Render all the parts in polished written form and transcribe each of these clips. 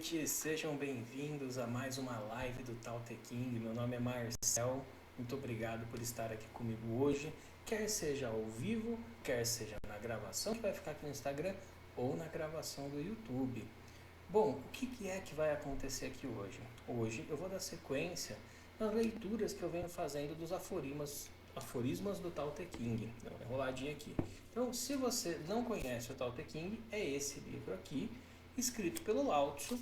noite, sejam bem-vindos a mais uma live do Tao Te King. Meu nome é Marcel, muito obrigado por estar aqui comigo hoje, quer seja ao vivo, quer seja na gravação que vai ficar aqui no Instagram ou na gravação do YouTube. Bom, o que é que vai acontecer aqui hoje? Hoje eu vou dar sequência nas leituras que eu venho fazendo dos aforismas do Tao Te King. Dá uma enroladinha aqui. Então, se você não conhece o Tao Te King, é esse livro aqui, escrito pelo Lao Tzu,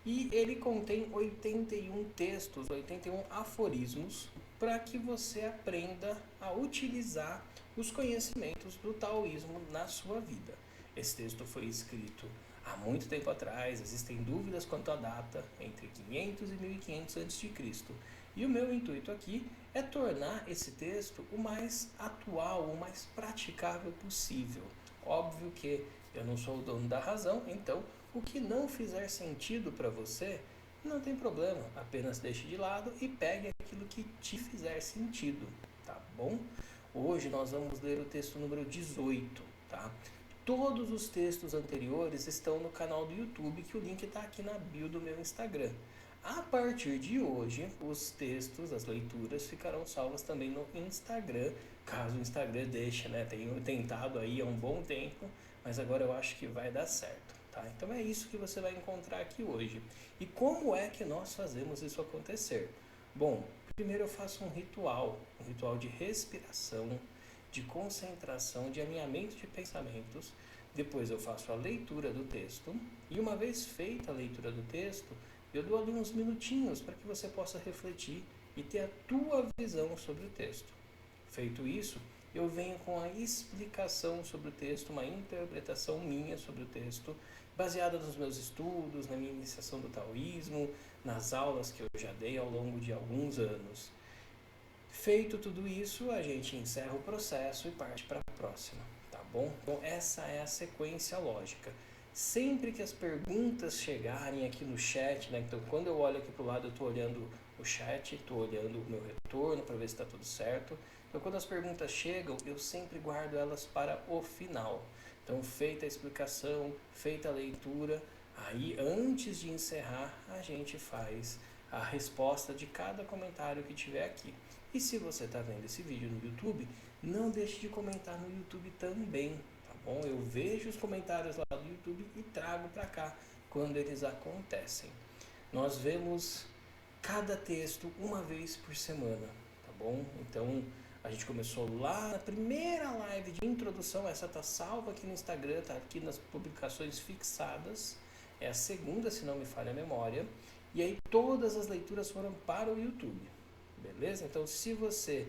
e ele contém 81 textos, 81 aforismos, para que você aprenda a utilizar os conhecimentos do taoísmo na sua vida. Esse texto foi escrito há muito tempo atrás, existem dúvidas quanto à data, entre 500 e 1500 a.C. E o meu intuito aqui é tornar esse texto o mais atual, o mais praticável possível. Óbvio que eu não sou o dono da razão, então o que não fizer sentido para você, não tem problema, apenas deixe de lado e pegue aquilo que te fizer sentido, tá bom? Hoje nós vamos ler o texto número 18, tá? Todos os textos anteriores estão no canal do YouTube, que o link está aqui na bio do meu Instagram. A partir de hoje, os textos, as leituras ficarão salvas também no Instagram, caso o Instagram deixe, né? Tenho tentado aí há um bom tempo, mas agora eu acho que vai dar certo, tá? Então é isso que você vai encontrar aqui hoje. E como é que nós fazemos isso acontecer? Bom, primeiro eu faço um ritual de respiração, de concentração, de alinhamento de pensamentos. Depois eu faço a leitura do texto e uma vez feita a leitura do texto, eu dou ali uns minutinhos para que você possa refletir e ter a tua visão sobre o texto. Feito isso, eu venho com a explicação sobre o texto, uma interpretação minha sobre o texto, baseada nos meus estudos, na minha iniciação do taoísmo, nas aulas que eu já dei ao longo de alguns anos. Feito tudo isso, a gente encerra o processo e parte para a próxima, tá bom? Então essa é a sequência lógica. Sempre que as perguntas chegarem aqui no chat, né? Então quando eu olho aqui para o lado eu estou olhando o chat, estou olhando o meu retorno para ver se está tudo certo. Então quando as perguntas chegam, eu sempre guardo elas para o final. Então feita a explicação, feita a leitura, aí antes de encerrar a gente faz a resposta de cada comentário que tiver aqui. E se você está vendo esse vídeo no YouTube, não deixe de comentar no YouTube também, tá bom? Eu vejo os comentários lá do YouTube e trago para cá quando eles acontecem. Nós vemos cada texto uma vez por semana, tá bom? Então a gente começou lá na primeira live de introdução, essa tá salva aqui no Instagram, tá aqui nas publicações fixadas, é a segunda, se não me falha a memória, e aí todas as leituras foram para o YouTube, beleza? Então se você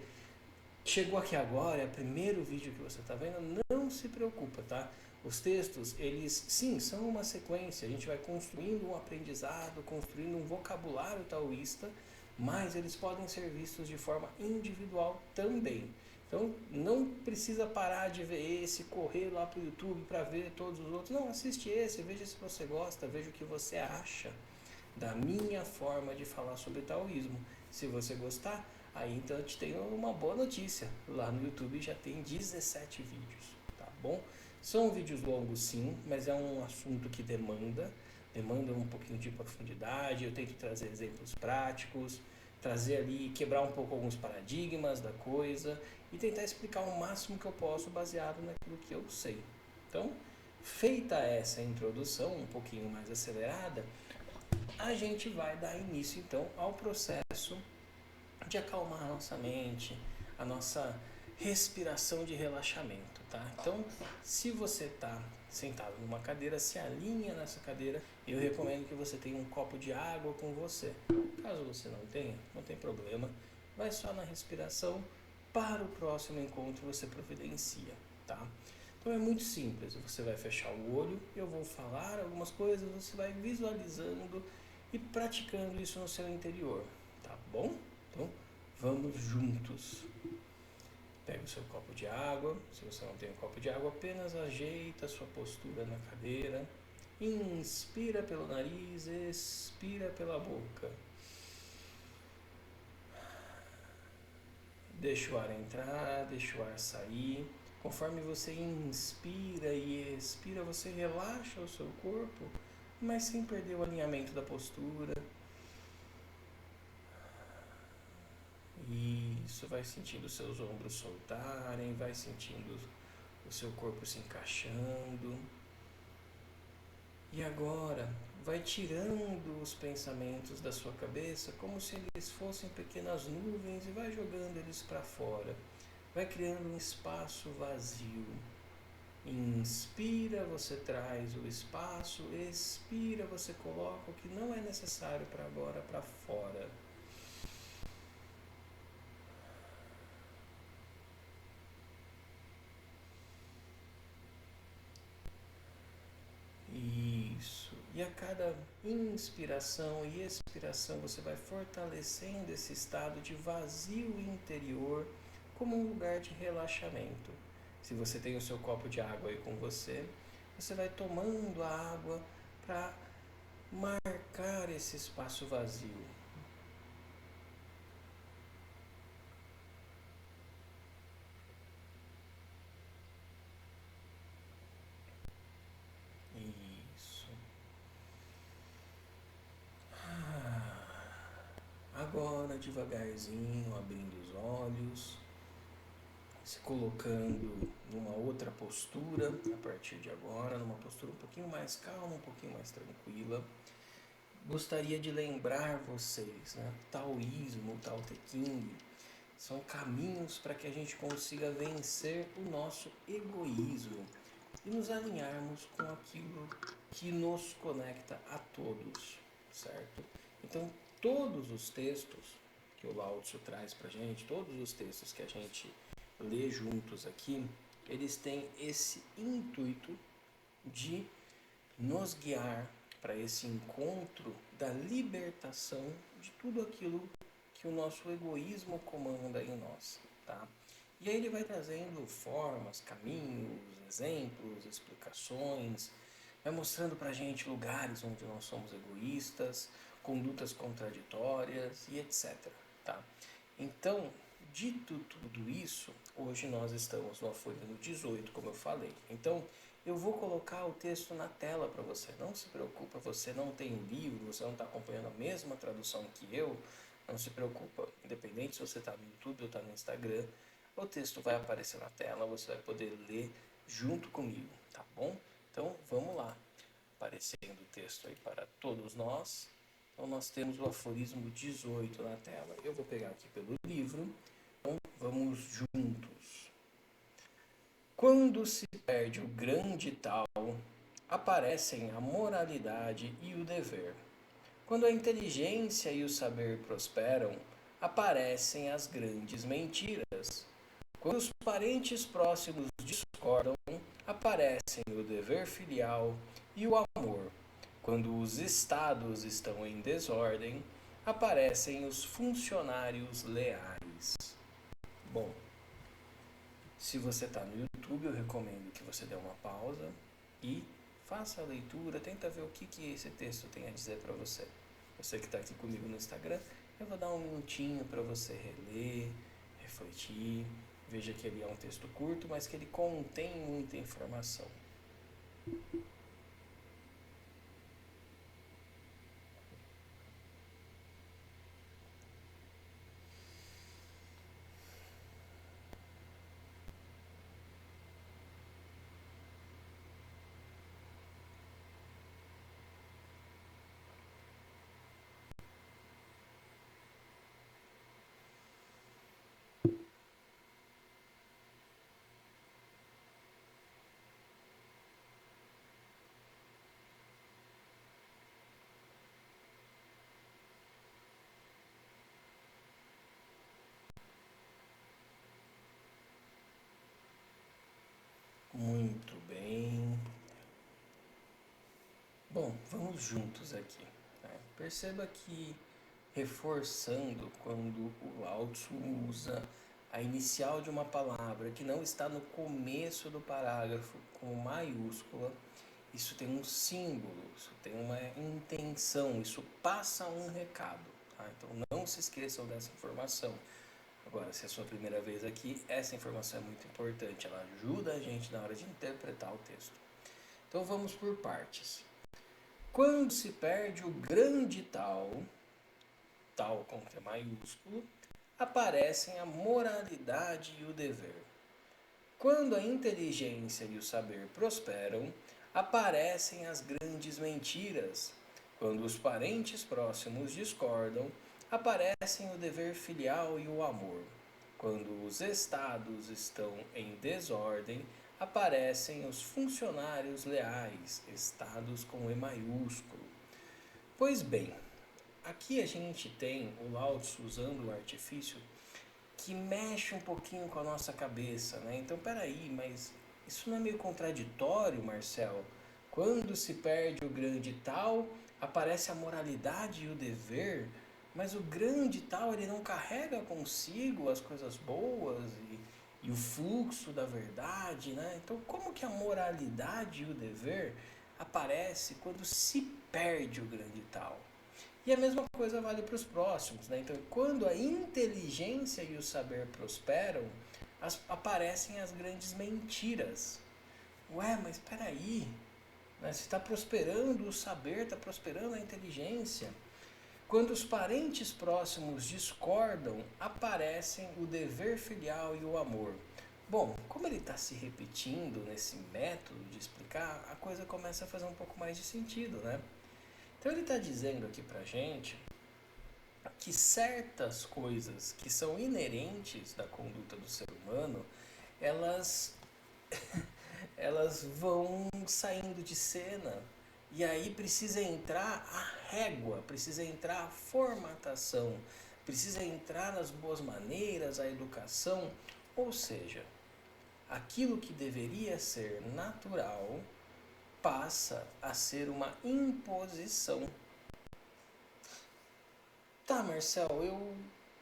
chegou aqui agora, é o primeiro vídeo que você está vendo, não se preocupa, tá? Os textos, eles sim, são uma sequência, a gente vai construindo um aprendizado, construindo um vocabulário taoísta, mas eles podem ser vistos de forma individual também. Então não precisa parar de ver esse, correr lá para o YouTube para ver todos os outros. Não, assiste esse, veja se você gosta, veja o que você acha da minha forma de falar sobre taoísmo. Se você gostar, aí então eu te tenho uma boa notícia. Lá no YouTube já tem 17 vídeos, tá bom? São vídeos longos sim, mas é um assunto que demanda um pouquinho de profundidade. Eu tento trazer exemplos práticos, trazer ali, quebrar um pouco alguns paradigmas da coisa e tentar explicar o máximo que eu posso baseado naquilo que eu sei. Então, feita essa introdução um pouquinho mais acelerada, a gente vai dar início então ao processo de acalmar a nossa mente, a nossa respiração de relaxamento, tá? Então, se você está sentado numa cadeira, se alinha nessa cadeira, eu recomendo que você tenha um copo de água com você. Caso você não tenha, não tem problema, vai só na respiração, para o próximo encontro você providencia, tá? Então é muito simples, você vai fechar o olho, eu vou falar algumas coisas, você vai visualizando e praticando isso no seu interior, tá bom? Então, vamos juntos. Pega o seu copo de água. Se você não tem um copo de água, apenas ajeita a sua postura na cadeira. Inspira pelo nariz, expira pela boca. Deixa o ar entrar, deixa o ar sair. Conforme você inspira e expira, você relaxa o seu corpo mas sem perder o alinhamento da postura. Isso, vai sentindo seus ombros soltarem, vai sentindo o seu corpo se encaixando. E agora, vai tirando os pensamentos da sua cabeça como se eles fossem pequenas nuvens e vai jogando eles para fora. Vai criando um espaço vazio. Inspira, você traz o espaço, expira, você coloca o que não é necessário para agora para fora. Isso. E a cada inspiração e expiração você vai fortalecendo esse estado de vazio interior como um lugar de relaxamento. Se você tem o seu copo de água aí com você, você vai tomando a água para marcar esse espaço vazio. Isso. Agora, devagarzinho, abrindo os olhos, se colocando numa outra postura a partir de agora, numa postura um pouquinho mais calma, um pouquinho mais tranquila. Gostaria de lembrar vocês, né? Taoísmo, o Tao Te Ching, são caminhos para que a gente consiga vencer o nosso egoísmo e nos alinharmos com aquilo que nos conecta a todos, certo? Então, todos os textos que o Lao Tzu traz para a gente, todos os textos que a gente lê juntos aqui, eles têm esse intuito de nos guiar para esse encontro da libertação de tudo aquilo que o nosso egoísmo comanda em nós, tá? E aí ele vai trazendo formas, caminhos, exemplos, explicações, vai mostrando pra gente lugares onde nós somos egoístas, condutas contraditórias e etc, tá? Então, dito tudo isso, hoje nós estamos no aforismo 18, como eu falei. Então, eu vou colocar o texto na tela para você. Não se preocupa, você não tem o livro, você não está acompanhando a mesma tradução que eu. Não se preocupa, independente se você está no YouTube ou está no Instagram, o texto vai aparecer na tela, você vai poder ler junto comigo, tá bom? Então vamos lá, aparecendo o texto aí para todos nós. Então nós temos o aforismo 18 na tela. Eu vou pegar aqui pelo livro, então vamos juntos. Quando se perde o grande tal, aparecem a moralidade e o dever. Quando a inteligência e o saber prosperam, aparecem as grandes mentiras. Quando os parentes próximos discordam, aparecem o dever filial e o amor. Quando os estados estão em desordem, aparecem os funcionários leais. Bom, se você está no YouTube, eu recomendo que você dê uma pausa e faça a leitura, tenta ver o que esse texto tem a dizer para você. Você que está aqui comigo no Instagram, eu vou dar um minutinho para você reler, refletir. Veja que ele é um texto curto, mas que ele contém muita informação. Muito bem. Bom, vamos juntos aqui, né? Perceba que reforçando quando o Lao Tzu usa a inicial de uma palavra que não está no começo do parágrafo com maiúscula, isso tem um símbolo, isso tem uma intenção, isso passa um recado, tá? Então não se esqueçam dessa informação. Agora, se é a sua primeira vez aqui, essa informação é muito importante, ela ajuda a gente na hora de interpretar o texto. Então vamos por partes. Quando se perde o grande tal, tal com T maiúsculo, aparecem a moralidade e o dever. Quando a inteligência e o saber prosperam, aparecem as grandes mentiras. Quando os parentes próximos discordam, aparecem o dever filial e o amor. Quando os estados estão em desordem, aparecem os funcionários leais, estados com E maiúsculo. Pois bem, aqui a gente tem o Lao Tzu usando o artifício que mexe um pouquinho com a nossa cabeça, né? Então, peraí, mas isso não é meio contraditório, Marcel? Quando se perde o grande tal, aparece a moralidade e o dever, mas o grande tal, ele não carrega consigo as coisas boas e o fluxo da verdade, né? Então, como que a moralidade e o dever aparece quando se perde o grande tal? E a mesma coisa vale para os próximos, né? Então, quando a inteligência e o saber prosperam, aparecem as grandes mentiras. Ué, mas espera aí, né? Se está prosperando o saber, está prosperando a inteligência. Quando os parentes próximos discordam, aparecem o dever filial e o amor. Bom, como ele está se repetindo nesse método de explicar, a coisa começa a fazer um pouco mais de sentido, né? Então ele está dizendo aqui pra gente que certas coisas que são inerentes da conduta do ser humano, elas, elas vão saindo de cena. E aí precisa entrar a régua, precisa entrar a formatação, precisa entrar as boas maneiras, a educação. Ou seja, aquilo que deveria ser natural passa a ser uma imposição. Tá, Marcel, eu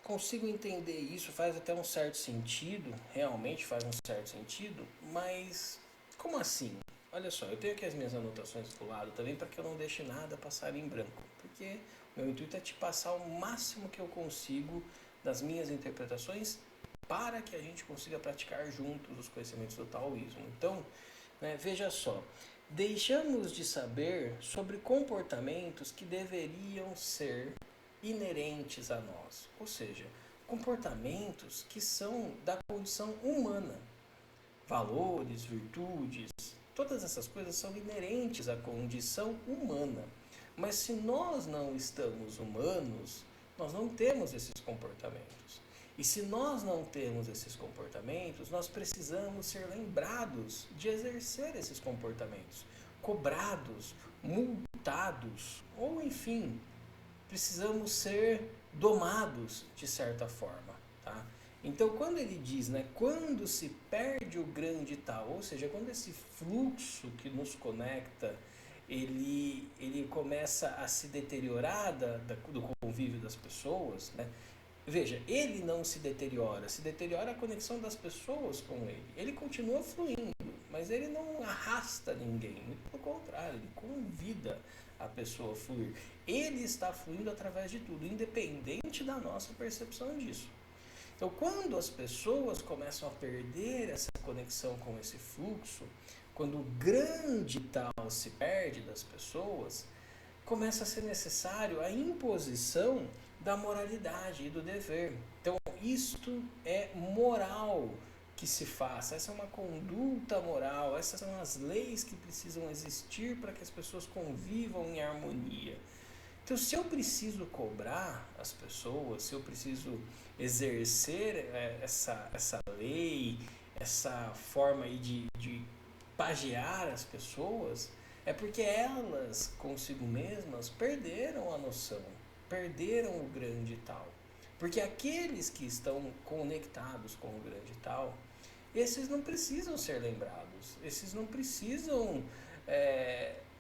consigo entender isso, faz até um certo sentido, realmente faz um certo sentido, mas como assim? Olha só, eu tenho aqui as minhas anotações do lado também para que eu não deixe nada passar em branco, porque meu intuito é te passar o máximo que eu consigo das minhas interpretações para que a gente consiga praticar juntos os conhecimentos do taoísmo. Então, né, veja só, deixamos de saber sobre comportamentos que deveriam ser inerentes a nós, ou seja, comportamentos que são da condição humana, valores, virtudes, todas essas coisas são inerentes à condição humana. Mas se nós não estamos humanos, nós não temos esses comportamentos. E se nós não temos esses comportamentos, nós precisamos ser lembrados de exercer esses comportamentos, cobrados, multados, ou enfim, precisamos ser domados de certa forma, tá? Então, quando ele diz, né, quando se perde o grande tal, ou seja, quando esse fluxo que nos conecta, ele começa a se deteriorar do convívio das pessoas, né? Veja, ele não se deteriora a conexão das pessoas com ele. Ele continua fluindo, mas ele não arrasta ninguém, muito pelo contrário, ele convida a pessoa a fluir. Ele está fluindo através de tudo, independente da nossa percepção disso. Então, quando as pessoas começam a perder essa conexão com esse fluxo, quando o grande tal se perde das pessoas, começa a ser necessário a imposição da moralidade e do dever. Então, isto é moral que se faça, essa é uma conduta moral, essas são as leis que precisam existir para que as pessoas convivam em harmonia. Então, se eu preciso cobrar as pessoas, se eu preciso exercer essa lei, essa forma aí de pagear as pessoas, é porque elas, consigo mesmas, perderam a noção, perderam o grande tal. Porque aqueles que estão conectados com o grande tal, esses não precisam ser lembrados, esses não precisam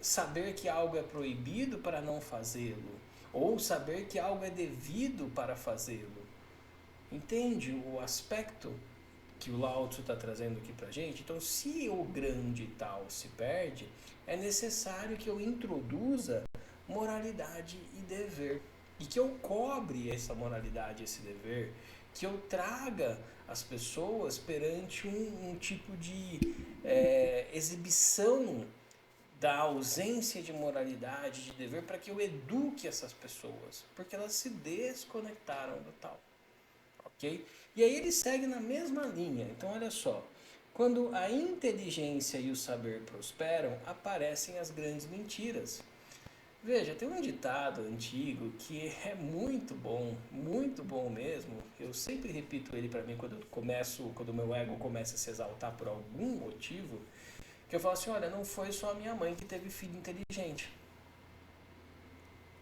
saber que algo é proibido para não fazê-lo, ou saber que algo é devido para fazê-lo. Entende o aspecto que o Lao Tzu está trazendo aqui para a gente? Então, se o grande tal se perde, é necessário que eu introduza moralidade e dever, e que eu cobre essa moralidade e esse dever, que eu traga as pessoas perante um tipo de exibição da ausência de moralidade, de dever, para que eu eduque essas pessoas, porque elas se desconectaram do tal, ok? E aí ele segue na mesma linha. Então olha só, quando a inteligência e o saber prosperam, aparecem as grandes mentiras. Veja, tem um ditado antigo que é muito bom mesmo. Eu sempre repito ele para mim quando o meu ego começa a se exaltar por algum motivo, que eu falo assim, olha, não foi só a minha mãe que teve filho inteligente.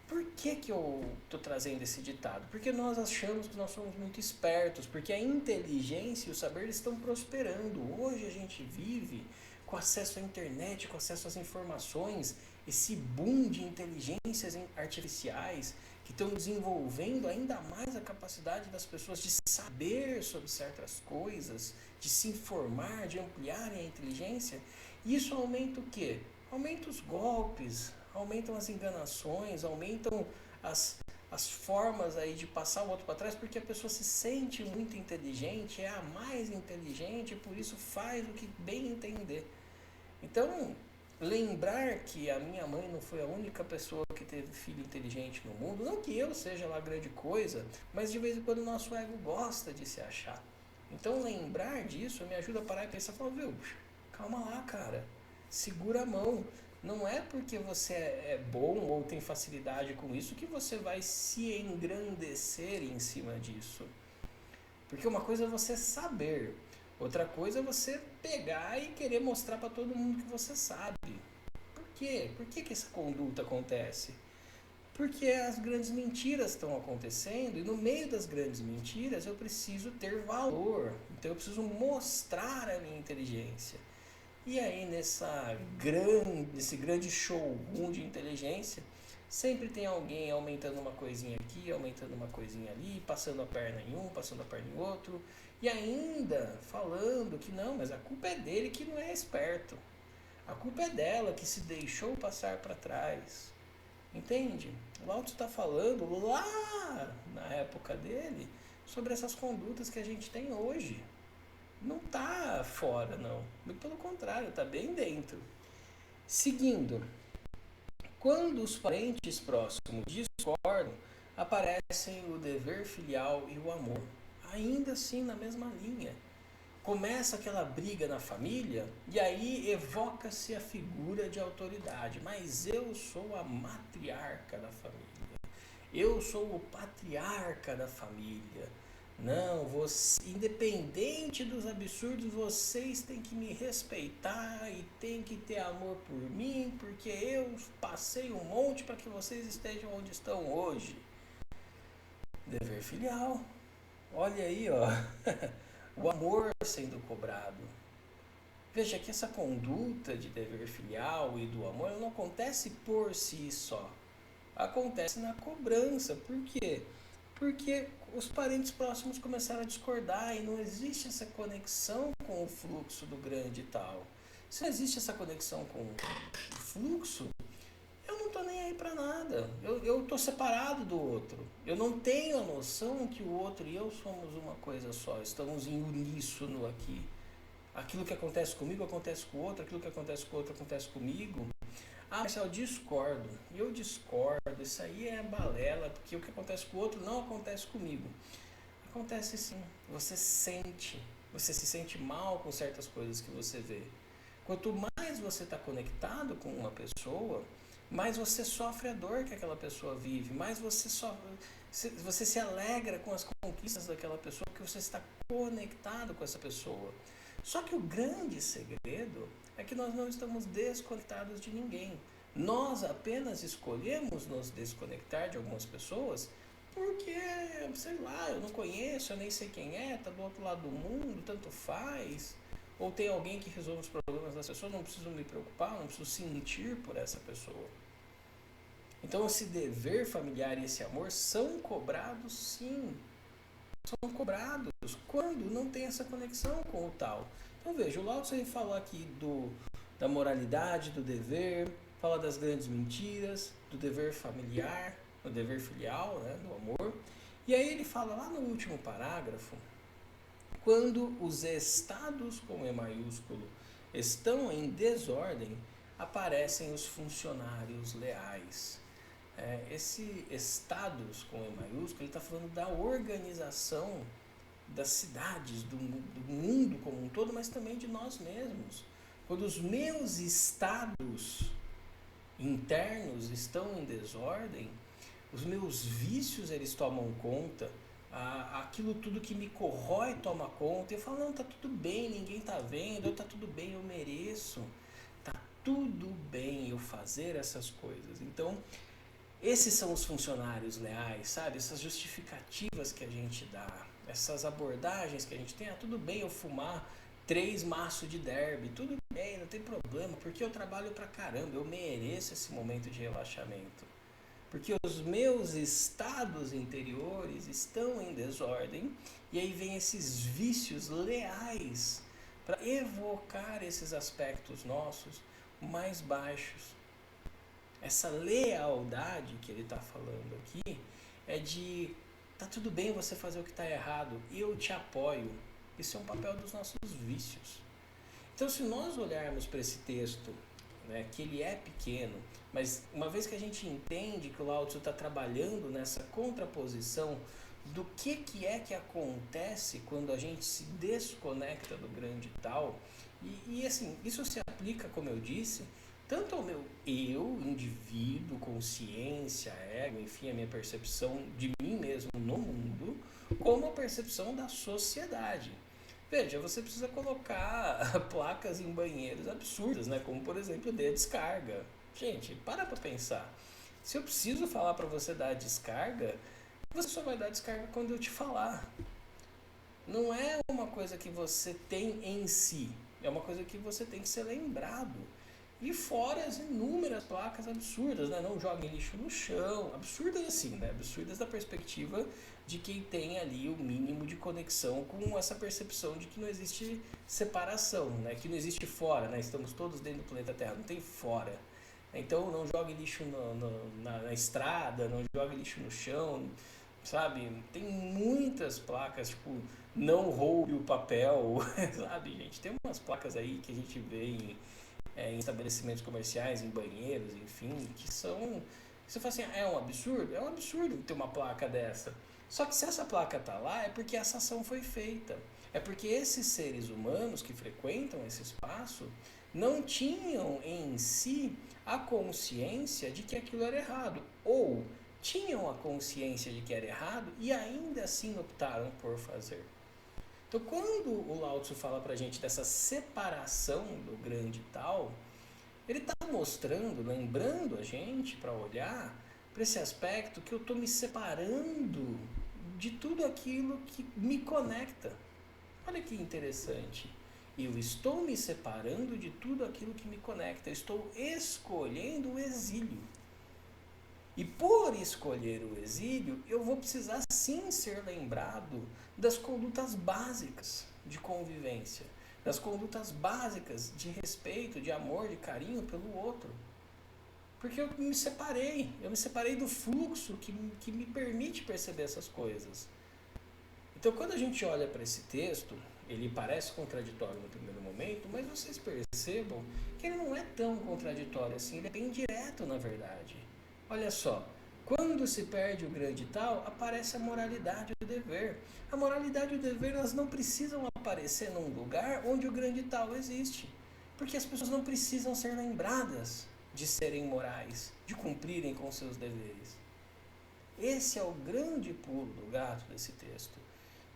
Por que eu estou trazendo esse ditado? Porque nós achamos que nós somos muito espertos, porque a inteligência e o saber estão prosperando. Hoje a gente vive com acesso à internet, com acesso às informações, esse boom de inteligências artificiais que estão desenvolvendo ainda mais a capacidade das pessoas de saber sobre certas coisas, de se informar, de ampliarem a inteligência. Isso aumenta o quê? Aumenta os golpes, aumentam as enganações, aumentam as formas aí de passar o outro para trás, porque a pessoa se sente muito inteligente, é a mais inteligente, e por isso faz o que bem entender. Então, lembrar que a minha mãe não foi a única pessoa que teve filho inteligente no mundo, não que eu seja lá grande coisa, mas de vez em quando o nosso ego gosta de se achar. Então, lembrar disso me ajuda a parar e pensar, falar, viu, calma lá, cara, segura a mão. Não é porque você é bom ou tem facilidade com isso que você vai se engrandecer em cima disso. Porque uma coisa é você saber, outra coisa é você pegar e querer mostrar para todo mundo que você sabe. Por quê? Por que essa conduta acontece? Porque as grandes mentiras estão acontecendo e no meio das grandes mentiras eu preciso ter valor. Então eu preciso mostrar a minha inteligência. E aí nesse grande showroom de inteligência, sempre tem alguém aumentando uma coisinha aqui, aumentando uma coisinha ali, passando a perna em um, passando a perna em outro, e ainda falando que não, mas a culpa é dele que não é esperto. A culpa é dela que se deixou passar para trás. Entende? O Lao Tzu está falando lá na época dele sobre essas condutas que a gente tem hoje. Não está fora, não. Muito pelo contrário, está bem dentro. Seguindo, quando os parentes próximos discordam, aparecem o dever filial e o amor. Ainda assim, na mesma linha. Começa aquela briga na família e aí evoca-se a figura de autoridade. Mas eu sou a matriarca da família. Eu sou o patriarca da família. Não, você, independente dos absurdos, vocês têm que me respeitar e têm que ter amor por mim, porque eu passei um monte para que vocês estejam onde estão hoje. Dever filial. Olha aí, ó. O amor sendo cobrado. Veja que essa conduta de dever filial e do amor não acontece por si só. Acontece na cobrança. Por quê? Porque os parentes próximos começaram a discordar e não existe essa conexão com o fluxo do grande e tal. Se não existe essa conexão com o fluxo, eu não estou nem aí para nada. Eu estou separado do outro. Eu não tenho a noção que o outro e eu somos uma coisa só. Estamos em uníssono aqui. Aquilo que acontece comigo acontece com o outro, aquilo que acontece com o outro acontece comigo. Ah, mas eu discordo. Eu discordo. Isso aí é balela, porque o que acontece com o outro não acontece comigo. Acontece sim. Você sente. Você se sente mal com certas coisas que você vê. Quanto mais você está conectado com uma pessoa, mais você sofre a dor que aquela pessoa vive, mais você se alegra com as conquistas daquela pessoa, porque você está conectado com essa pessoa. Só que o grande segredo é que nós não estamos desconectados de ninguém. Nós apenas escolhemos nos desconectar de algumas pessoas porque, sei lá, eu não conheço, eu nem sei quem é, tá do outro lado do mundo, tanto faz. Ou tem alguém que resolve os problemas das pessoas, não preciso me preocupar, não preciso sentir por essa pessoa. Então esse dever familiar e esse amor são cobrados sim. São cobrados quando não tem essa conexão com o tal. Então veja, o Lao Tzu fala aqui da moralidade, do dever, fala das grandes mentiras, do dever familiar, do dever filial, né, do amor. E aí ele fala lá no último parágrafo, quando os estados com E maiúsculo estão em desordem, aparecem os funcionários leais. Esse status com E maiúsculo, ele está falando da organização das cidades, do mundo como um todo, mas também de nós mesmos. Quando os meus estados internos estão em desordem, os meus vícios eles tomam conta, aquilo tudo que me corrói toma conta, eu falo, não, tá tudo bem, ninguém tá vendo, tá tudo bem, eu mereço, tá tudo bem eu fazer essas coisas. Então, esses são os funcionários leais, sabe? Essas justificativas que a gente dá, essas abordagens que a gente tem, tudo bem eu fumar 3 maços de derby, tudo bem, não tem problema, porque eu trabalho pra caramba, eu mereço esse momento de relaxamento. Porque os meus estados interiores estão em desordem, e aí vem esses vícios leais para evocar esses aspectos nossos mais baixos. Essa lealdade que ele está falando aqui é de, tá tudo bem você fazer o que está errado, eu te apoio. Isso é um papel dos nossos vícios. Então, se nós olharmos para esse texto, né, que ele é pequeno, mas uma vez que a gente entende que o Lao Tzu está trabalhando nessa contraposição do que é que acontece quando a gente se desconecta do grande tal, e assim, isso se aplica, como eu disse, tanto ao meu eu, indivíduo, consciência, ego, enfim, a minha percepção de mim mesmo no mundo, como a percepção da sociedade. Veja, você precisa colocar placas em banheiros absurdas, né? Como, por exemplo, dê a descarga. Gente, para pensar. Se eu preciso falar para você dar a descarga, você só vai dar a descarga quando eu te falar. Não é uma coisa que você tem em si, é uma coisa que você tem que ser lembrado. E fora as inúmeras placas absurdas, né? Não joguem lixo no chão, absurdas assim, né? Absurdas da perspectiva de quem tem ali o mínimo de conexão com essa percepção de que não existe separação, né? Que não existe fora, né? Estamos todos dentro do planeta Terra, não tem fora. Então não jogue lixo na estrada, não jogue lixo no chão, sabe? Tem muitas placas, tipo, não roube o papel, sabe, gente? Tem umas placas aí que a gente vê em estabelecimentos comerciais, em banheiros, enfim, que são... Você fala assim, é um absurdo? É um absurdo ter uma placa dessa. Só que se essa placa está lá, é porque essa ação foi feita. É porque esses seres humanos que frequentam esse espaço não tinham em si a consciência de que aquilo era errado. Ou tinham a consciência de que era errado e ainda assim optaram por fazer. Então, quando o Lao Tzu fala pra gente dessa separação do grande tal, ele está mostrando, lembrando a gente para olhar para esse aspecto que eu estou me separando de tudo aquilo que me conecta. Olha que interessante. Eu estou me separando de tudo aquilo que me conecta. Eu estou escolhendo o exílio. E por escolher o exílio, eu vou precisar sim ser lembrado das condutas básicas de convivência, das condutas básicas de respeito, de amor, de carinho pelo outro. Porque eu me separei do fluxo que me permite perceber essas coisas. Então, quando a gente olha para esse texto, ele parece contraditório no primeiro momento, mas vocês percebam que ele não é tão contraditório assim, ele é bem direto na verdade. Olha só, quando se perde o grande tal, aparece a moralidade e o dever. A moralidade e o dever, elas não precisam aparecer num lugar onde o grande tal existe. Porque as pessoas não precisam ser lembradas de serem morais, de cumprirem com seus deveres. Esse é o grande pulo do gato desse texto.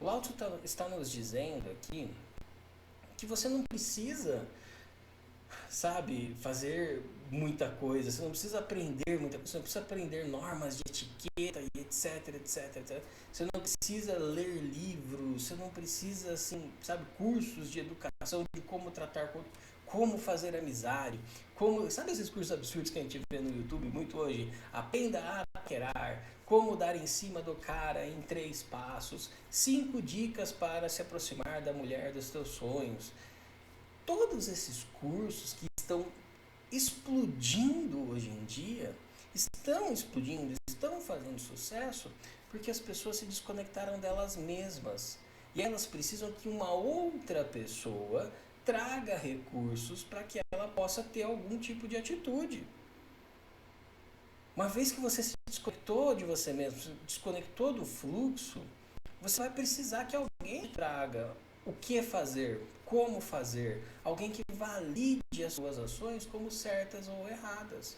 O Lao Tzu está nos dizendo aqui que você não precisa, sabe, fazer muita coisa, você não precisa aprender muita coisa, você não precisa aprender normas de etiqueta e etc, etc, etc. Você não precisa ler livros, você não precisa, assim, sabe, cursos de educação, de como tratar, como fazer amizade, como, sabe esses cursos absurdos que a gente vê no YouTube muito hoje? Aprenda a paquerar, como dar em cima do cara em 3 passos, 5 dicas para se aproximar da mulher dos teus sonhos. Todos esses cursos que estão explodindo hoje em dia, estão explodindo, estão fazendo sucesso, porque as pessoas se desconectaram delas mesmas. E elas precisam que uma outra pessoa traga recursos para que ela possa ter algum tipo de atitude. Uma vez que você se desconectou de você mesmo, se desconectou do fluxo, você vai precisar que alguém traga o que fazer, como fazer, alguém que valide as suas ações como certas ou erradas,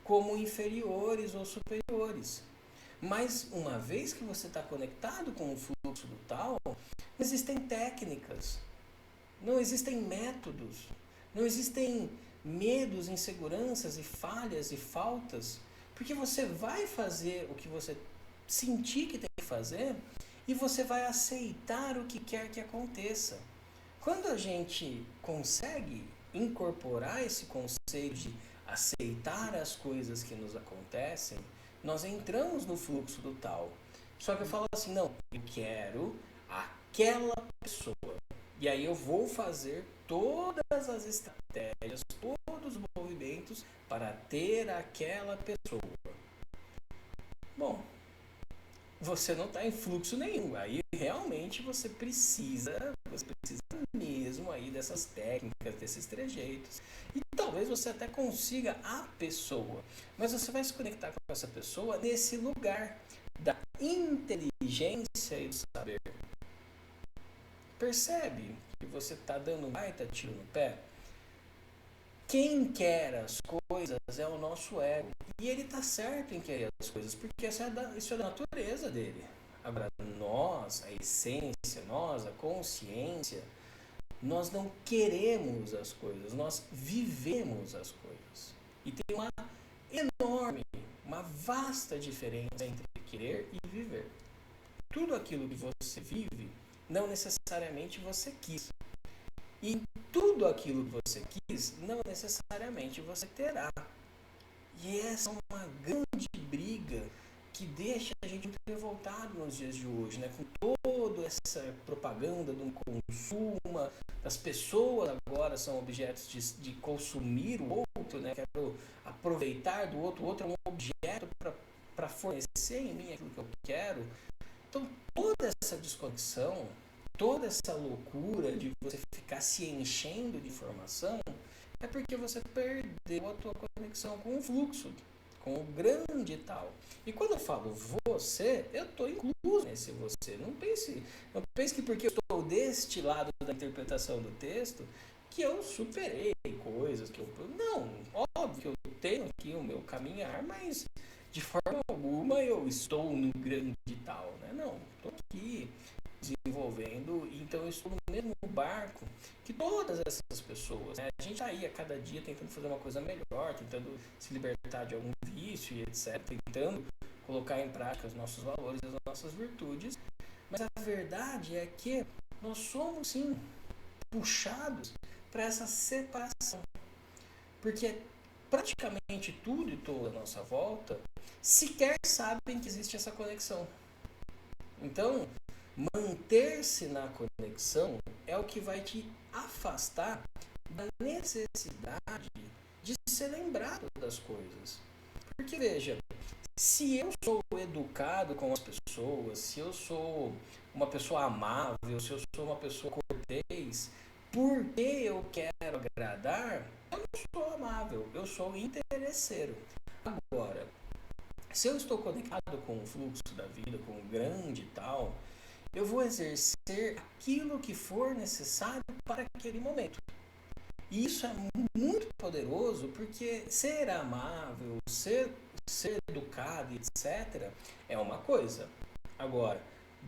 como inferiores ou superiores. Mas uma vez que você está conectado com o fluxo do tal, não existem técnicas, não existem métodos, não existem medos, inseguranças e falhas e faltas, porque você vai fazer o que você sentir que tem que fazer e você vai aceitar o que quer que aconteça. Quando a gente consegue incorporar esse conceito de aceitar as coisas que nos acontecem, nós entramos no fluxo do tal. Só que eu falo assim, não, eu quero aquela pessoa. E aí eu vou fazer todas as estratégias, todos os movimentos para ter aquela pessoa. Bom, você não está em fluxo nenhum. Aí realmente você precisa mesmo aí dessas técnicas, desses trejeitos. E talvez você até consiga a pessoa, mas você vai se conectar com essa pessoa nesse lugar da inteligência e do saber. Percebe que você está dando um baita tiro no pé? Quem quer as coisas é o nosso ego. E ele está certo em querer as coisas, porque isso é da natureza dele. Agora, nós, a essência, nós, a consciência, nós não queremos as coisas, nós vivemos as coisas. E tem uma enorme, uma vasta diferença entre querer e viver. Tudo aquilo que você vive, não necessariamente você quis. E tudo aquilo que você quis, não necessariamente você terá. E essa é uma grande briga que deixa a gente muito revoltado nos dias de hoje, né? Com toda essa propaganda do consumo, as pessoas agora são objetos de consumir o outro, né? Quero aproveitar do outro, o outro é um objeto para fornecer em mim aquilo que eu quero. Então, toda essa desconexão, toda essa loucura de você ficar se enchendo de informação, é porque você perdeu a tua conexão com o fluxo, com o grande tal. E quando eu falo você, eu estou incluso nesse você. Não pense que porque eu estou deste lado da interpretação do texto, que eu superei coisas, que eu... Não, óbvio que eu tenho aqui o meu caminhar, mas de forma alguma eu estou no grande tal, né? Não, estou aqui desenvolvendo, então eu estou no mesmo barco que todas essas pessoas, né? A gente está aí a cada dia tentando fazer uma coisa melhor, tentando se libertar de algum vício e etc, tentando colocar em prática os nossos valores, as nossas virtudes, mas a verdade é que nós somos sim puxados para essa separação, porque praticamente tudo e toda a nossa volta sequer sabem que existe essa conexão. Então, manter-se na conexão é o que vai te afastar da necessidade de ser lembrado das coisas. Porque veja, se eu sou educado com as pessoas, se eu sou uma pessoa amável, se eu sou uma pessoa cortês, porque eu quero agradar, eu não sou amável, eu sou interesseiro. Agora, se eu estou conectado com o fluxo da vida, com o grande tal, eu vou exercer aquilo que for necessário para aquele momento. E isso é muito poderoso porque ser amável, ser educado, etc., é uma coisa. Agora,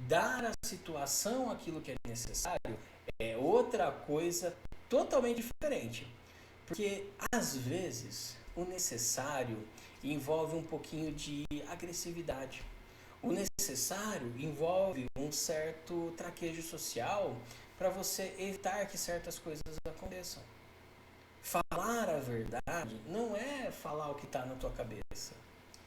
dar à situação aquilo que é necessário é outra coisa totalmente diferente. Porque, às vezes, o necessário envolve um pouquinho de agressividade. O necessário envolve um certo traquejo social para você evitar que certas coisas aconteçam. Falar a verdade não é falar o que está na tua cabeça.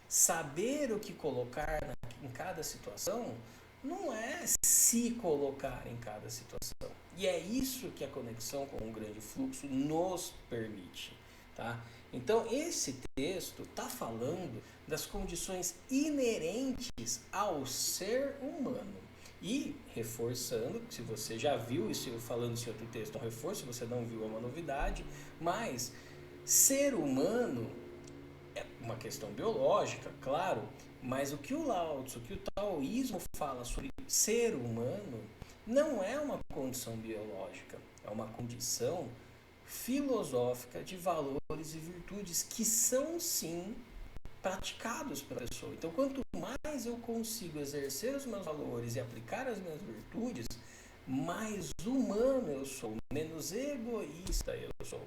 Saber o que colocar em cada situação não é se colocar em cada situação. E é isso que a conexão com o grande fluxo nos permite. Tá? Então, esse texto está falando das condições inerentes ao ser humano. E reforçando, se você já viu isso falando esse outro texto, é um reforço, se você não viu é uma novidade, mas ser humano é uma questão biológica, claro, mas o que o Lao Tzu, o que o taoísmo fala sobre ser humano não é uma condição biológica, é uma condição filosófica de valores e virtudes que são sim praticados pela pessoa. Então, quanto mais eu consigo exercer os meus valores e aplicar as minhas virtudes, mais humano eu sou, menos egoísta eu sou.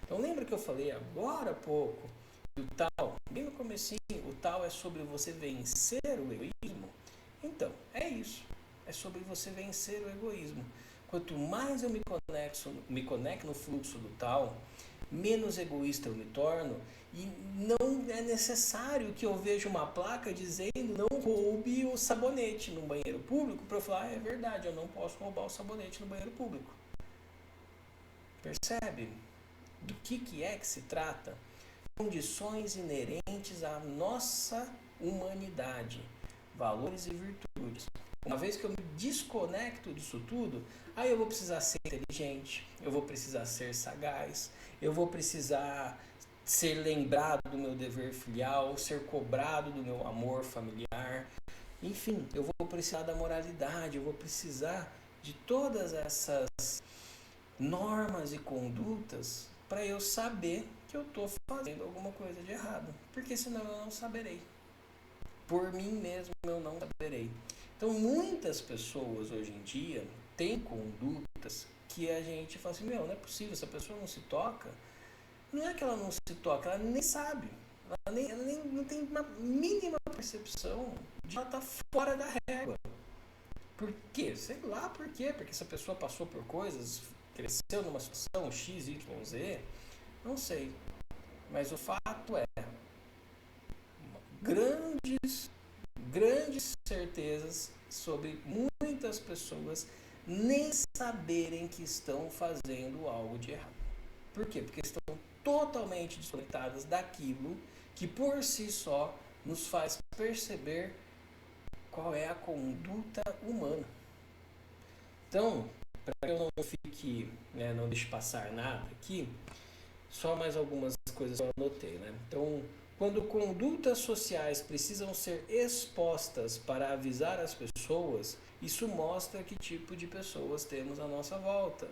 Então, lembra que eu falei agora há pouco do tal, bem no comecinho, o tal é sobre você vencer o egoísmo? Então, é isso. É sobre você vencer o egoísmo. Quanto mais eu me conecto no fluxo do tal, menos egoísta eu me torno e não é necessário que eu veja uma placa dizendo não roube o sabonete no banheiro público para eu falar, é verdade, eu não posso roubar o sabonete no banheiro público. Percebe? Do que é que se trata? Condições inerentes à nossa humanidade, valores e virtudes. Uma vez que eu me desconecto disso tudo, aí eu vou precisar ser inteligente, eu vou precisar ser sagaz, eu vou precisar ser lembrado do meu dever filial, ser cobrado do meu amor familiar. Enfim, eu vou precisar da moralidade, eu vou precisar de todas essas normas e condutas para eu saber que eu estou fazendo alguma coisa de errado. Porque senão eu não saberei. Por mim mesmo eu não saberei. Então muitas pessoas hoje em dia têm condutas que a gente fala assim, meu, não é possível, essa pessoa não se toca. Não é que ela não se toca, ela nem sabe. Ela nem não tem uma mínima percepção de ela estar fora da régua. Por quê? Sei lá por quê. Porque essa pessoa passou por coisas, cresceu numa situação X, Y, Z, não sei. Mas o fato é, grandes, grandes certezas sobre muitas pessoas nem saberem que estão fazendo algo de errado. Por quê? Porque estão totalmente desconectadas daquilo que por si só nos faz perceber qual é a conduta humana. Então, para que eu não fique, né, não deixe passar nada aqui, só mais algumas coisas que eu anotei, né? Então, quando condutas sociais precisam ser expostas para avisar as pessoas, isso mostra que tipo de pessoas temos à nossa volta.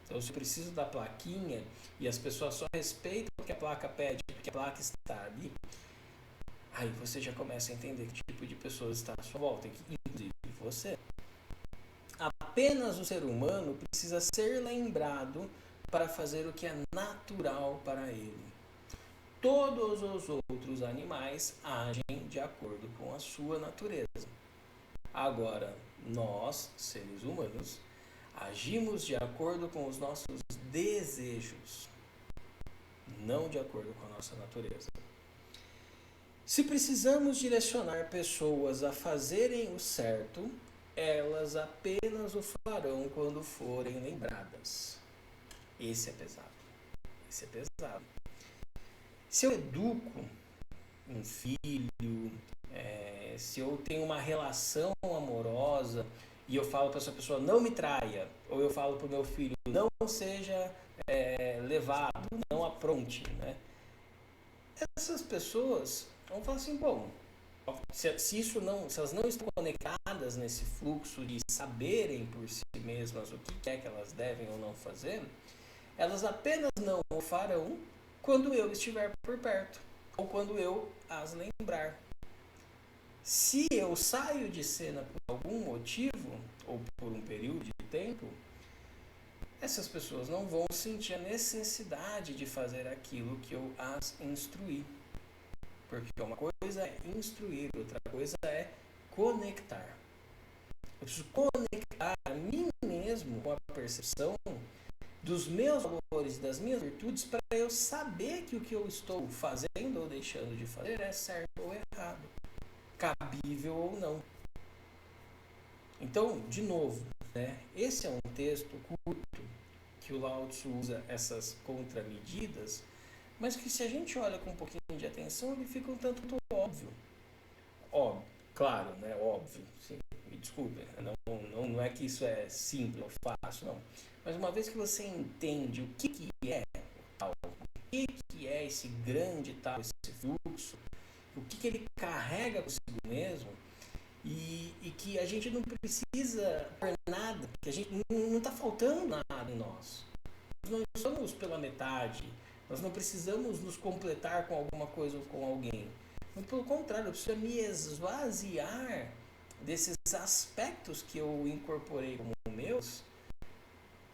Então, se eu preciso da plaquinha e as pessoas só respeitam o que a placa pede, porque a placa está ali, aí você já começa a entender que tipo de pessoas está à sua volta, inclusive você. Apenas o ser humano precisa ser lembrado para fazer o que é natural para ele. Todos os outros animais agem de acordo com a sua natureza. Agora, nós, seres humanos, agimos de acordo com os nossos desejos, não de acordo com a nossa natureza. Se precisamos direcionar pessoas a fazerem o certo, elas apenas o farão quando forem lembradas. Esse é pesado. Esse é pesado. Se eu educo um filho, se eu tenho uma relação amorosa e eu falo para essa pessoa não me traia, ou eu falo para o meu filho não seja levado, não apronte, né? Essas pessoas vão falar assim, bom, se elas não estão conectadas nesse fluxo de saberem por si mesmas o que é que elas devem ou não fazer, elas apenas não o farão quando eu estiver por perto, ou quando eu as lembrar. Se eu saio de cena por algum motivo, ou por um período de tempo, essas pessoas não vão sentir a necessidade de fazer aquilo que eu as instruí. Porque uma coisa é instruir, outra coisa é conectar. Eu preciso conectar a mim mesmo com a percepção dos meus valores, das minhas virtudes, para eu saber que o que eu estou fazendo ou deixando de fazer é certo ou errado, cabível ou não. Então, de novo, né, esse é um texto curto que o Lao Tzu usa essas contramedidas, mas que se a gente olha com um pouquinho de atenção, ele fica um tanto óbvio. Óbvio, claro, né? Óbvio, sim. me desculpe, não é que isso é simples ou fácil, não. Mas uma vez que você entende o que é o tal, o que é esse grande tal, esse fluxo, o que ele carrega consigo mesmo, e que a gente não precisa por nada, que a gente não está faltando nada em nós. Nós não estamos pela metade, nós não precisamos nos completar com alguma coisa ou com alguém. Muito pelo contrário, eu preciso me esvaziar desses aspectos que eu incorporei como meus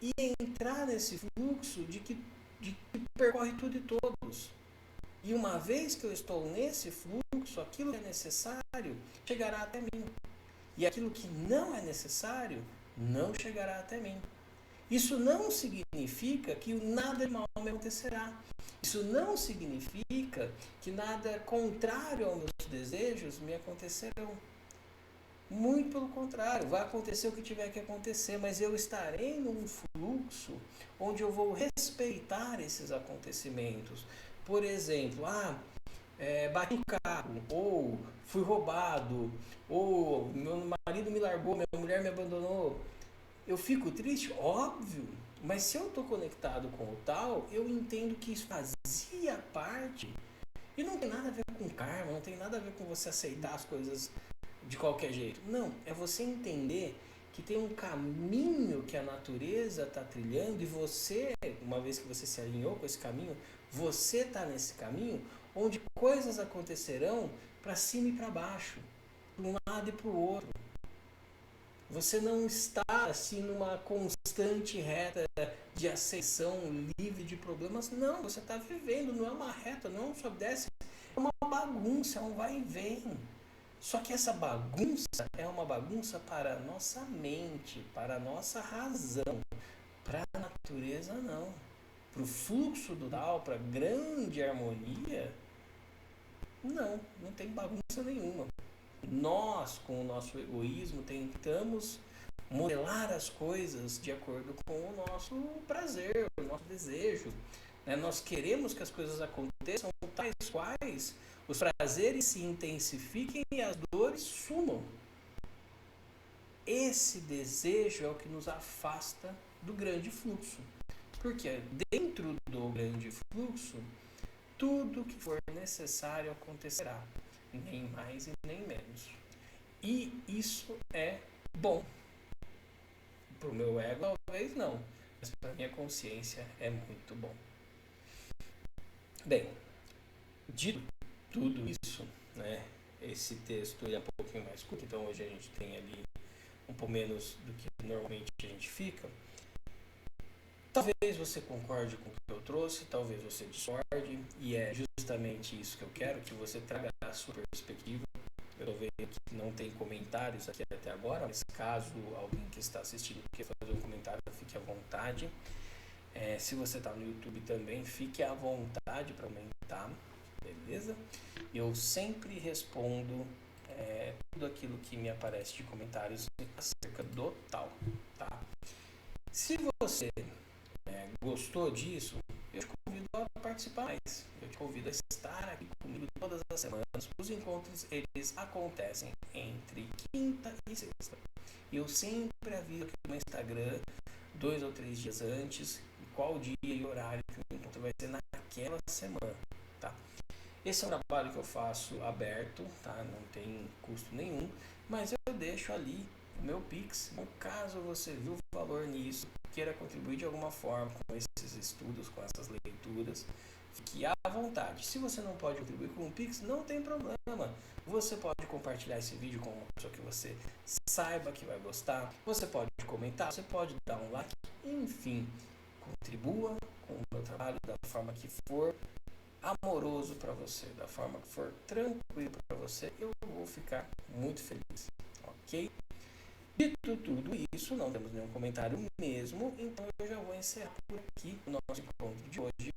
e entrar nesse fluxo de que percorre tudo e todos. E uma vez que eu estou nesse fluxo, aquilo que é necessário chegará até mim. E aquilo que não é necessário não chegará até mim. Isso não significa que nada de mal me acontecerá. Isso não significa que nada contrário aos meus desejos me acontecerão. Muito pelo contrário, vai acontecer o que tiver que acontecer, mas eu estarei num fluxo onde eu vou respeitar esses acontecimentos. Por exemplo, bati no carro, ou fui roubado, ou meu marido me largou, minha mulher me abandonou. Eu fico triste? Óbvio. Mas se eu estou conectado com o tal, eu entendo que isso fazia parte. E não tem nada a ver com karma, não tem nada a ver com você aceitar as coisas de qualquer jeito. Não, é você entender que tem um caminho que a natureza está trilhando e você, uma vez que você se alinhou com esse caminho, você está nesse caminho onde coisas acontecerão para cima e para baixo, para um lado e para o outro. Você não está assim numa constante reta de aceição livre de problemas. Não, você está vivendo, não é uma reta, não é um sobe e desce, é uma bagunça, é um vai e vem. Só que essa bagunça é uma bagunça para a nossa mente, para a nossa razão. Para a natureza, não. Para o fluxo do Tao, para a grande harmonia, não tem bagunça nenhuma. Nós, com o nosso egoísmo, tentamos modelar as coisas de acordo com o nosso prazer, o nosso desejo. Nós queremos que as coisas aconteçam tais quais os prazeres se intensifiquem e as dores sumam. Esse desejo é o que nos afasta do grande fluxo. Porque dentro do grande fluxo, tudo que for necessário acontecerá. Nem mais e nem menos. E isso é bom. Para o meu ego, talvez não. Mas para a minha consciência é muito bom. Bem, dito tudo isso, né, esse texto é um pouquinho mais curto, então hoje a gente tem ali um pouco menos do que normalmente a gente fica. Talvez você concorde com o que eu trouxe, talvez você discorde, e é justamente isso que eu quero, que você traga a sua perspectiva. Eu estou vendo que não tem comentários aqui até agora, mas caso alguém que está assistindo queira fazer um comentário, fique à vontade. Se você está no YouTube também, fique à vontade para comentar, beleza? Eu sempre respondo tudo aquilo que me aparece de comentários acerca do tal, tá? Se você gostou disso, eu te convido a participar mais. Eu te convido a estar aqui comigo todas as semanas. Os encontros, eles acontecem entre quinta e sexta. Eu sempre aviso aqui no Instagram 2 ou 3 dias antes qual dia e horário que o encontro vai ser naquela semana, tá? Esse é um trabalho que eu faço aberto, tá? Não tem custo nenhum, mas eu deixo ali o meu Pix. No caso você viu o valor nisso, queira contribuir de alguma forma com esses estudos, com essas leituras, fique à vontade. Se você não pode contribuir com o Pix, não tem problema. Você pode compartilhar esse vídeo com uma pessoa que você saiba que vai gostar. Você pode comentar, você pode dar um like, enfim, contribua com o meu trabalho da forma que for amoroso para você, da forma que for tranquilo para você, eu vou ficar muito feliz, ok? Dito tudo isso, não temos nenhum comentário mesmo, então eu já vou encerrar por aqui o nosso encontro de hoje.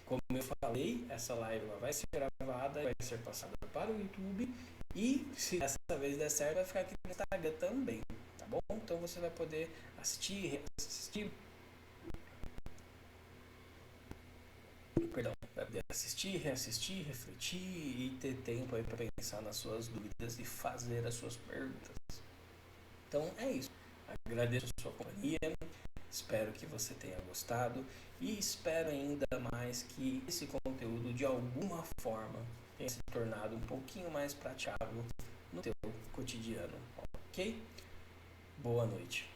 Como eu falei, essa live vai ser gravada, vai ser passada para o YouTube e, se dessa vez der certo, vai ficar aqui no Instagram também, tá bom? Então você vai poder assistir, reassistir, refletir e ter tempo aí para pensar nas suas dúvidas e fazer as suas perguntas. Então é isso. Agradeço a sua companhia, espero que você tenha gostado e espero ainda mais que esse conteúdo de alguma forma tenha se tornado um pouquinho mais praticável no teu cotidiano, ok? Boa noite.